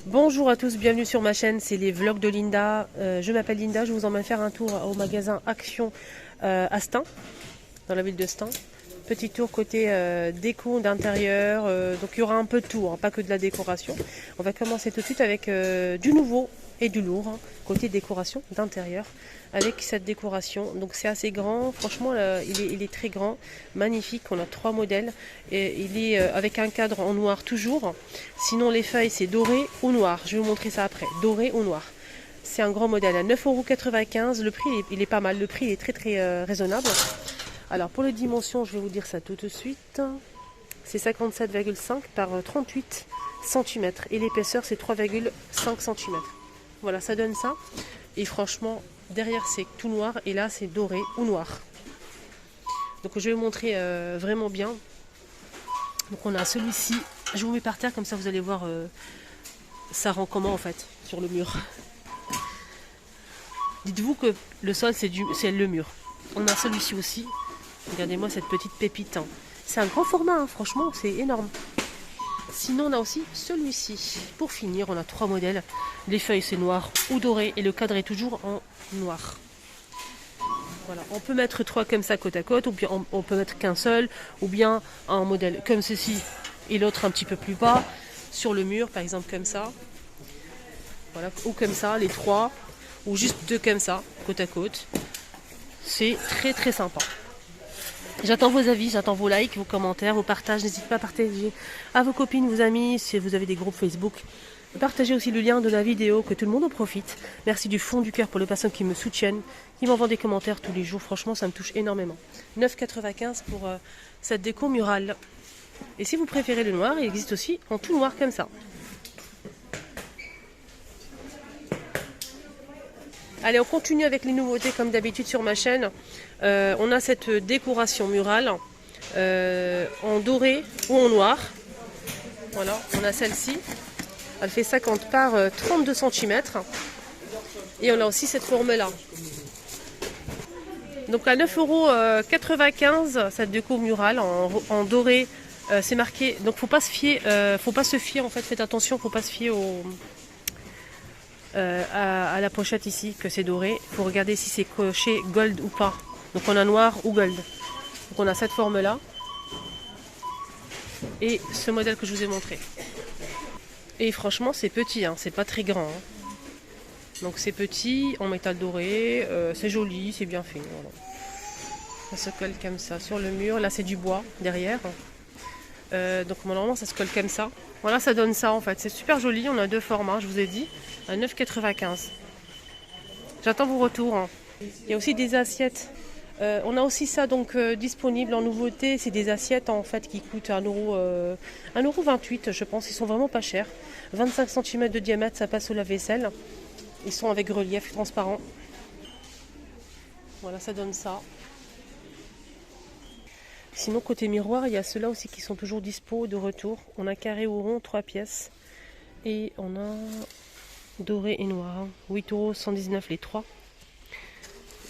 Bonjour à tous, bienvenue sur ma chaîne, c'est les vlogs de Linda. Je m'appelle Linda, je vous emmène faire un tour au magasin Action à Stein, dans la ville de Stein. Petit tour côté déco d'intérieur, donc il y aura un peu de tout, hein, pas que de la décoration. On va commencer tout de suite avec du nouveau et du lourd, hein, côté décoration d'intérieur, avec cette décoration. Donc c'est assez grand, franchement il est très grand, magnifique, on a 3 modèles, et il est avec un cadre en noir toujours. Sinon les feuilles c'est doré ou noir, je vais vous montrer ça après, doré ou noir. C'est un grand modèle à 9,95 €, le prix il est pas mal, le prix il est très raisonnable. Alors pour les dimensions, je vais vous dire ça tout de suite. C'est 57,5 par 38 cm et l'épaisseur c'est 3,5 cm. Voilà, ça donne ça. Et franchement, derrière c'est tout noir et là c'est doré ou noir. Donc je vais vous montrer vraiment bien. Donc on a celui-ci, je vous mets par terre comme ça vous allez voir ça rend comment en fait sur le mur. Dites-vous que le sol c'est le mur. On a celui-ci aussi. Regardez-moi cette petite pépite. Hein. C'est un grand format, hein, franchement, c'est énorme. Sinon, on a aussi celui-ci. Pour finir, on a 3 modèles. Les feuilles, c'est noir ou doré. Et le cadre est toujours en noir. Voilà, on peut mettre 3 comme ça côte à côte. Ou bien on peut mettre qu'un seul. Ou bien un modèle comme ceci. Et l'autre un petit peu plus bas. Sur le mur, par exemple, comme ça. Voilà, ou comme ça, les 3. Ou juste 2 comme ça, côte à côte. C'est très sympa. J'attends vos avis, j'attends vos likes, vos commentaires, vos partages. N'hésitez pas à partager à vos copines, vos amis, si vous avez des groupes Facebook. Partagez aussi le lien de la vidéo, que tout le monde en profite. Merci du fond du cœur pour les personnes qui me soutiennent, qui m'envoient des commentaires tous les jours. Franchement, ça me touche énormément. 9,95 € pour cette déco murale. Et si vous préférez le noir, il existe aussi en tout noir comme ça. Allez, on continue avec les nouveautés comme d'habitude sur ma chaîne. On a cette décoration murale en doré ou en noir. Voilà, on a celle-ci. Elle fait 50 par 32 cm. Et on a aussi cette forme-là. Donc à 9,95 € cette déco murale en doré. C'est marqué. Donc faut pas se fier en fait. Faites attention, faut pas se fier à la pochette ici que c'est doré. Il faut regarder si c'est coché gold ou pas. Donc on a noir ou gold. Donc on a cette forme là et ce modèle que je vous ai montré. Et franchement c'est petit, hein, c'est pas très grand. Hein. Donc c'est petit en métal doré, c'est joli, c'est bien fait. Voilà. Ça se colle comme ça sur le mur. Là c'est du bois derrière. Donc normalement ça se colle comme ça. Voilà, ça donne ça en fait. C'est super joli. On a 2 formats, je vous ai dit, à 9,95 €. J'attends vos retours. Hein. Il y a aussi des assiettes. On a aussi ça donc disponible en nouveauté. C'est des assiettes en fait qui coûtent 1,28 €, je pense. Ils sont vraiment pas chers. 25 cm de diamètre, ça passe au lave-vaisselle. Ils sont avec relief transparent. Voilà, ça donne ça. Sinon, côté miroir, il y a ceux-là aussi qui sont toujours dispo de retour. On a carré ou rond, 3 pièces. Et on a doré et noir. 8,119 € les 3.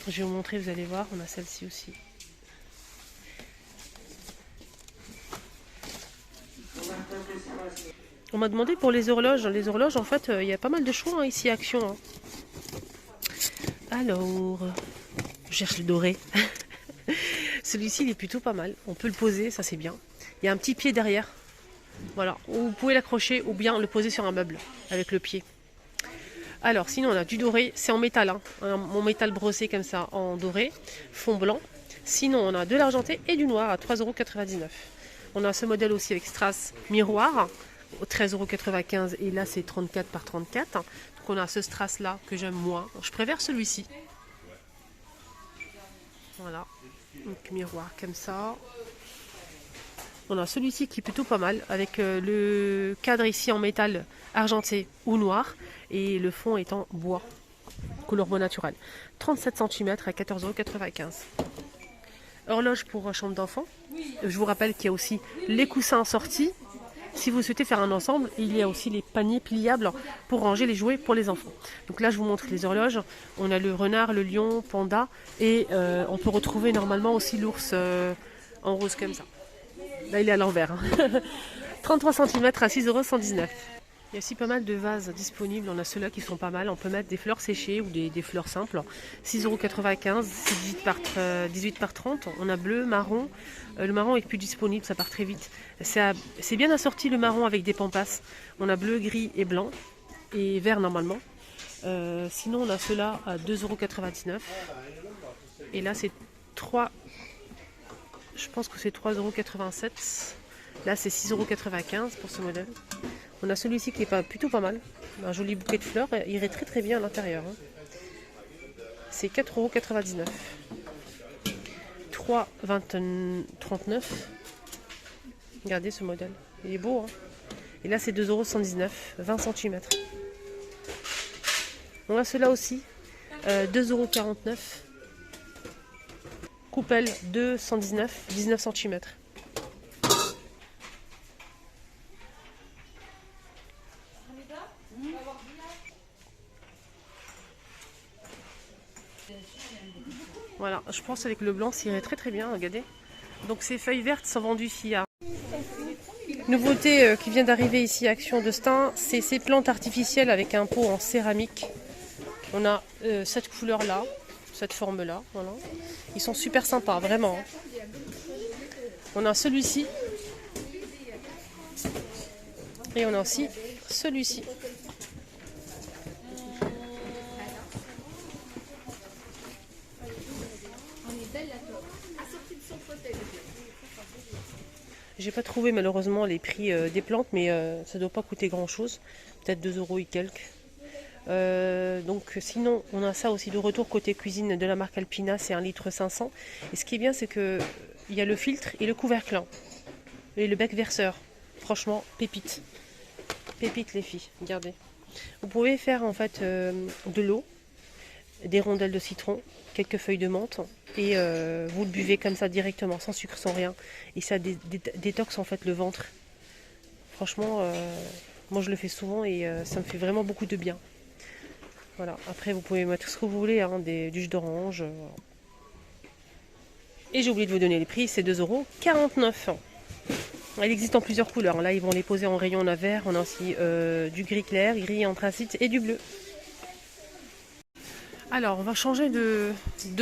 Je vais vous montrer, vous allez voir. On a celle-ci aussi. On m'a demandé pour les horloges. Les horloges, en fait, il y a pas mal de choix hein, ici à Action. Hein. Alors, je cherche le doré. Celui-ci il est plutôt pas mal, on peut le poser, ça c'est bien. Il y a un petit pied derrière, voilà, vous pouvez l'accrocher ou bien le poser sur un meuble avec le pied. Alors sinon on a du doré, c'est en métal, hein, en métal brossé comme ça, en doré, fond blanc. Sinon on a de l'argenté et du noir à 3,99 €. On a ce modèle aussi avec strass miroir, 13,95 € et là c'est 34 par 34. Donc on a ce strass là que j'aime moins, je préfère celui-ci. Voilà. Donc miroir comme ça. On a celui-ci qui est plutôt pas mal avec le cadre ici en métal argenté ou noir et le fond est en bois couleur bois naturel. 37 cm à 14,95 €. Horloge pour chambre d'enfant. Je vous rappelle qu'il y a aussi les coussins sortis. Si vous souhaitez faire un ensemble, il y a aussi les paniers pliables pour ranger les jouets pour les enfants. Donc là, je vous montre les horloges. On a le renard, le lion, panda et on peut retrouver normalement aussi l'ours en rose comme ça. Là, il est à l'envers. Hein. 33 cm à 6,119 €. Il y a aussi pas mal de vases disponibles. On a ceux-là qui sont pas mal. On peut mettre des fleurs séchées ou des fleurs simples. 6,95 €, c'est 18 par 30. On a bleu, marron. Le marron est plus disponible, ça part très vite. C'est bien assorti le marron avec des pampas. On a bleu, gris et blanc. Et vert normalement. Sinon on a ceux-là à 2,99 €. Et là c'est 3. Je pense que c'est 3,87 €. Là c'est 6,95 € pour ce modèle. On a celui-ci qui est plutôt pas mal. Un joli bouquet de fleurs. Il irait très très bien à l'intérieur. C'est 4,99 €. 3,39 €. Regardez ce modèle. Il est beau. Hein, et là c'est 2,119 €. 20 cm. On a ceux-là aussi. 2,49 €. Coupelle 219, 19 cm. Voilà, je pense avec le blanc, ça irait très très bien, regardez. Donc ces feuilles vertes sont vendues ici à... Nouveauté qui vient d'arriver ici à Action de Stains, c'est ces plantes artificielles avec un pot en céramique. On a cette couleur-là, cette forme-là, voilà. Ils sont super sympas, vraiment. On a celui-ci. Et on a aussi celui-ci. J'ai pas trouvé malheureusement les prix des plantes, mais ça doit pas coûter grand chose. Peut-être 2 € et quelques. Donc sinon on a ça aussi de retour côté cuisine de la marque Alpina, c'est 1,5 litre. Et ce qui est bien c'est que il y a le filtre et le couvercle et le bec verseur. Franchement pépite, pépite les filles, regardez. Vous pouvez faire en fait de l'eau, des rondelles de citron, quelques feuilles de menthe et vous le buvez comme ça directement, sans sucre, sans rien, et ça détoxe en fait le ventre. Franchement moi je le fais souvent et ça me fait vraiment beaucoup de bien. Voilà, après vous pouvez mettre ce que vous voulez, hein, du jus d'orange. Voilà. Et j'ai oublié de vous donner les prix, c'est 2,49 €. Elle existe en plusieurs couleurs. Là, ils vont les poser en rayon. On a vert, on a aussi du gris clair, gris anthracite et du bleu. Alors, on va changer de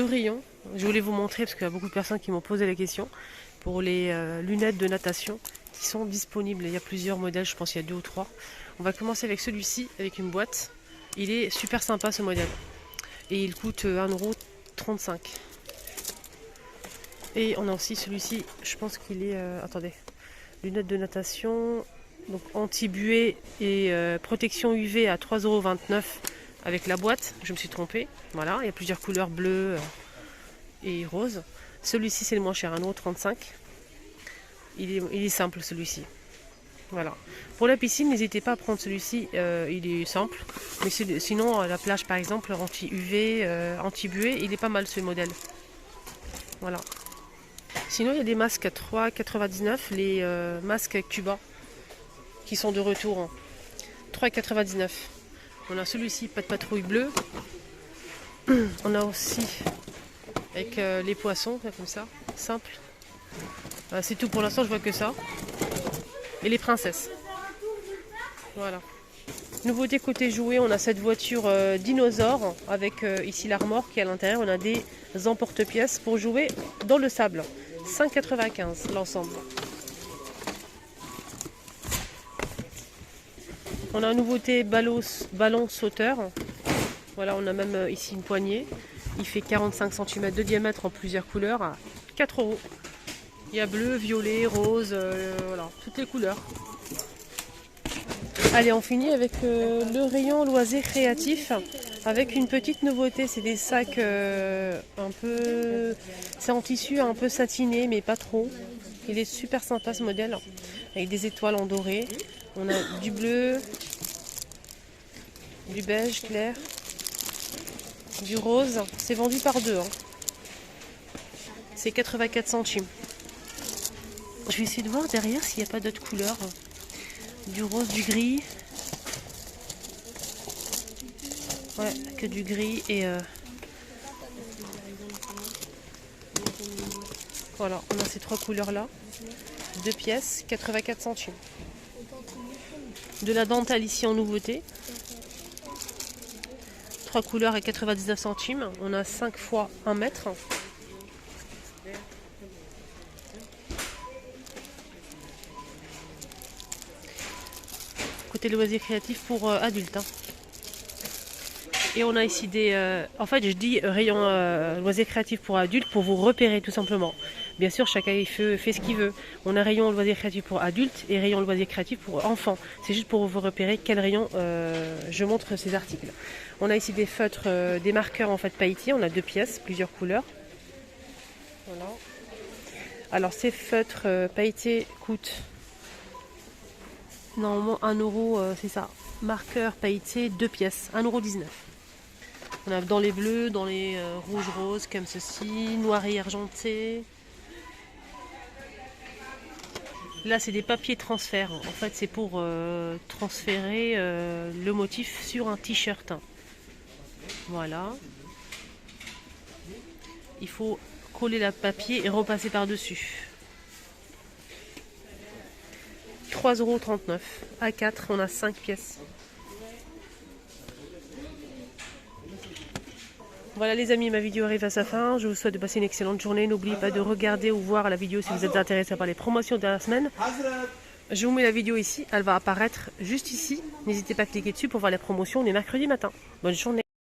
rayon. Je voulais vous montrer parce qu'il y a beaucoup de personnes qui m'ont posé la question pour les lunettes de natation qui sont disponibles. Il y a plusieurs modèles, je pense qu'il y a 2 ou 3. On va commencer avec celui-ci, avec une boîte. Il est super sympa ce modèle. Et il coûte 1,35 €. Et on a aussi celui-ci, je pense qu'il est... attendez, lunettes de natation, donc anti-buée et protection UV à 3,29 € avec la boîte. Je me suis trompée. Voilà, il y a plusieurs couleurs, bleu et rose. Celui-ci c'est le moins cher, 1,35 €. Il est simple celui-ci. Voilà. Pour la piscine, n'hésitez pas à prendre celui-ci, il est simple. Mais sinon, la plage par exemple, anti-UV, anti-buée, il est pas mal ce modèle. Voilà. Sinon, il y a des masques à 3,99 €, les masques avec tuba, qui sont de retour. 3,99 €. On a celui-ci, pas de patrouille bleue. On a aussi avec les poissons, comme ça, simple. C'est tout pour l'instant, je vois que ça. Et les princesses. Voilà. Nouveauté côté jouet, on a cette voiture dinosaure avec ici l'armoire qui est à l'intérieur. On a des emporte-pièces pour jouer dans le sable. 5,95 € l'ensemble. On a une nouveauté ballon sauteur. Voilà, on a même ici une poignée. Il fait 45 cm de diamètre en plusieurs couleurs à 4 €. Il y a bleu, violet, rose, voilà, toutes les couleurs. Allez, on finit avec le rayon loisirs créatifs avec une petite nouveauté. C'est des sacs un peu... C'est en tissu un peu satiné, mais pas trop. Il est super sympa ce modèle, avec des étoiles en doré. On a du bleu, du beige clair, du rose. C'est vendu par deux. Hein. C'est 84 centimes. Je vais essayer de voir derrière s'il n'y a pas d'autres couleurs. Du rose, du gris. Ouais, que du gris et... Voilà, on a ces trois couleurs là. 2 pièces, 84 centimes. De la dentelle ici en nouveauté. 3 couleurs et 99 centimes. On a 5 fois 1 mètre. Côté loisirs créatifs pour adultes. Hein. Et on a ici des... en fait, je dis rayon loisirs créatifs pour adultes pour vous repérer tout simplement. Bien sûr, chacun fait ce qu'il veut. On a rayon loisirs créatifs pour adultes et rayon loisirs créatifs pour enfants. C'est juste pour vous repérer quel rayon je montre ces articles. On a ici des feutres, des marqueurs en fait pailletés. On a 2 pièces, plusieurs couleurs. Voilà. Alors ces feutres pailletés coûtent normalement 1 €, c'est ça. Marqueur pailleté, 2 pièces, 1,19 €. On a dans les bleus, dans les rouges roses comme ceci, noir et argenté. Là c'est des papiers transfert. En fait c'est pour transférer le motif sur un t-shirt. Voilà. Il faut coller le papier et repasser par-dessus. 3,39 €. À 4, on a 5 pièces. Voilà les amis, ma vidéo arrive à sa fin. Je vous souhaite de passer une excellente journée. N'oubliez pas de regarder ou voir la vidéo si vous êtes intéressé par les promotions de la semaine. Je vous mets la vidéo ici, elle va apparaître juste ici. N'hésitez pas à cliquer dessus pour voir les promotions. On est mercredi matin. Bonne journée.